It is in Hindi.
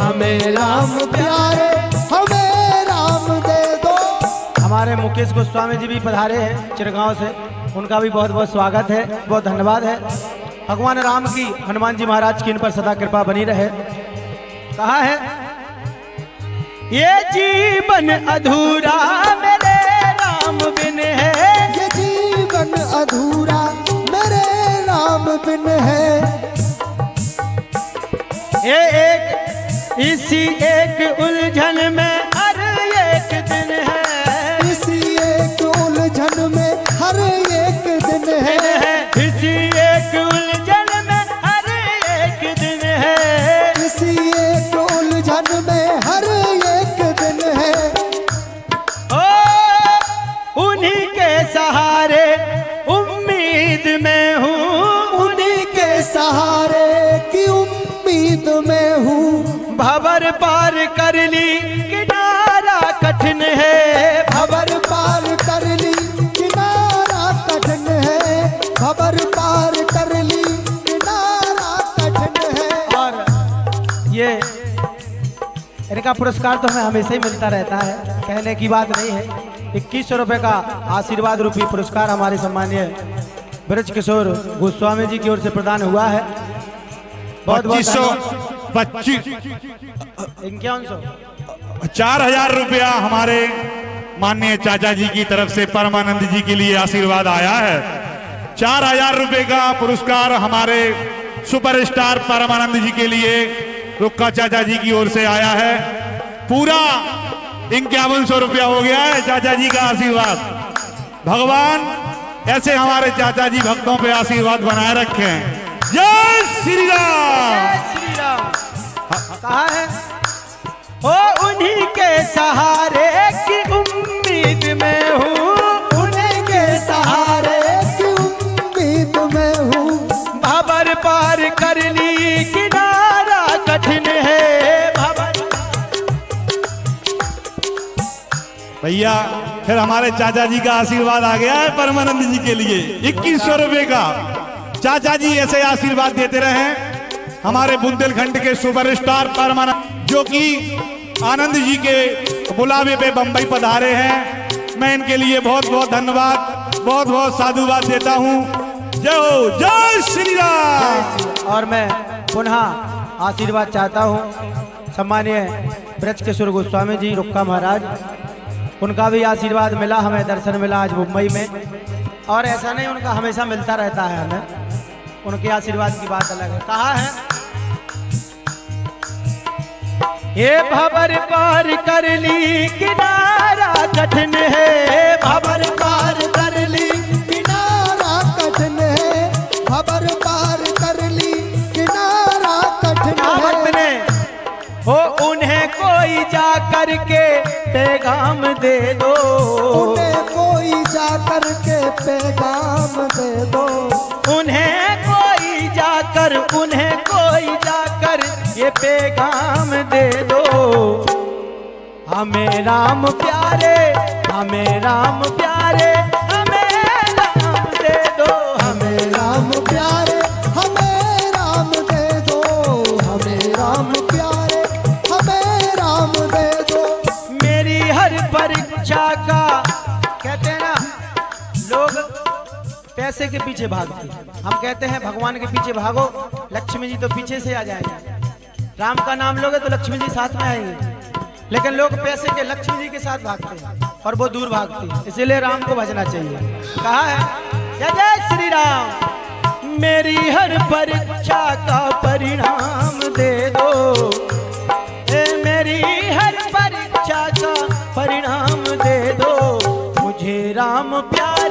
हमें राम प्यारे, हमें राम दे दो। हमारे मुकेश गोस्वामी जी भी पधारे हैं चिरगांव से, उनका भी बहुत बहुत स्वागत है, बहुत धन्यवाद है। भगवान राम की, हनुमान जी महाराज की इन पर सदा कृपा बनी रहे। कहा है ये जीवन अधूरा मेरे राम बिन है, ये जीवन अधूरा मेरे राम बिन है। ये एक इसी एक उलझन में हर एक दिन है, इसी एक उलझन में हर एक दिन है, इसी एक उलझन में हर एक दिन है, इसी एक उलझन में हर एक दिन है। ओ उन्हीं के सहारे उम्मीद में हूँ, उन्हीं के सहारे की उम्मीद में हूँ। भंवर पार कर ली किनारा कठिन है, भंवर पार कर ली किनारा कठिन है, भंवर पार कर ली किनारा कठिन है। और ये इनका पुरस्कार तो हमें हमेशा ही मिलता रहता है, कहने की बात नहीं है। 2100 रुपये का आशीर्वाद रूपी पुरस्कार हमारे सम्मानीय ब्रज किशोर गोस्वामी जी की ओर से प्रदान हुआ है। बहुत बहुत 4000 रुपया हमारे माननीय चाचा जी की तरफ से परमानंद जी के लिए आशीर्वाद आया है। 4000 रुपये का पुरस्कार हमारे सुपरस्टार परमानंद जी के लिए रुक्का चाचा जी की ओर से आया है। पूरा 5100 रुपया हो गया है चाचा जी का आशीर्वाद। भगवान ऐसे हमारे चाचा जी भक्तों पे आशीर्वाद बनाए रखें। जय श्री राम। श्री राम। कहा है ओ उन्हीं के सहारे की उम्मीद में हूँ, उन्हीं के सहारे की उम्मीद में हूँ। भंवर पार कर ली किनारा कठिन है, भंवर। भैया फिर हमारे चाचा जी का आशीर्वाद आ गया है परमानंद जी के लिए 2100 रुपये का। चाचा जी ऐसे आशीर्वाद देते रहे। हमारे बुंदेलखंड के सुपरस्टार परमानंद जो कि आनंद जी के बुलावे पे बंबई पधारे हैं, मैं इनके लिए बहुत बहुत धन्यवाद, बहुत बहुत साधुवाद देता हूँ। जय श्री राम। और मैं पुनः आशीर्वाद चाहता हूँ सम्मानीय ब्रज किशोर गोस्वामी जी रुक्का महाराज, उनका भी आशीर्वाद मिला, हमें दर्शन मिला आज मुंबई में। और ऐसा नहीं, उनका हमेशा मिलता रहता है हमें, उनके आशीर्वाद की बात अलग है। कहा है ये भंवर पार कर ली किनारा कठिन है, भंवर पार कर ली किनारा कठिन है, भंवर पार कर ली किनारा कठिन है। हो उन्हें कोई जा करके पैगाम दे दो, उन्हें कोई जा करके पैगाम दे दो, उन्हें कोई जाकर, उन्हें कोई जाकर ये पैगाम दे दो। हमें राम प्यारे, हमें राम प्यारे, हमें राम दे दो, हमें राम प्यारे, हमें राम दे दो, हमें राम प्यारे, हमें राम दे दो। मेरी हर परीक्षा का, कहते हैं ना लोग पैसे के पीछे भागते, हम कहते हैं भगवान के पीछे भागो, लक्ष्मी जी तो पीछे से आ जाएंगे। राम का नाम लोगे तो लक्ष्मी जी साथ में आएंगे, लेकिन लोग पैसे के लक्ष्मी जी के साथ भागते हैं और वो दूर भागती है, इसीलिए राम को भजना चाहिए। कहा है जय जय श्री राम। मेरी हर परीक्षा का परिणाम दे दो, मेरी हर परीक्षा का परिणाम दे दो, मुझे राम प्यार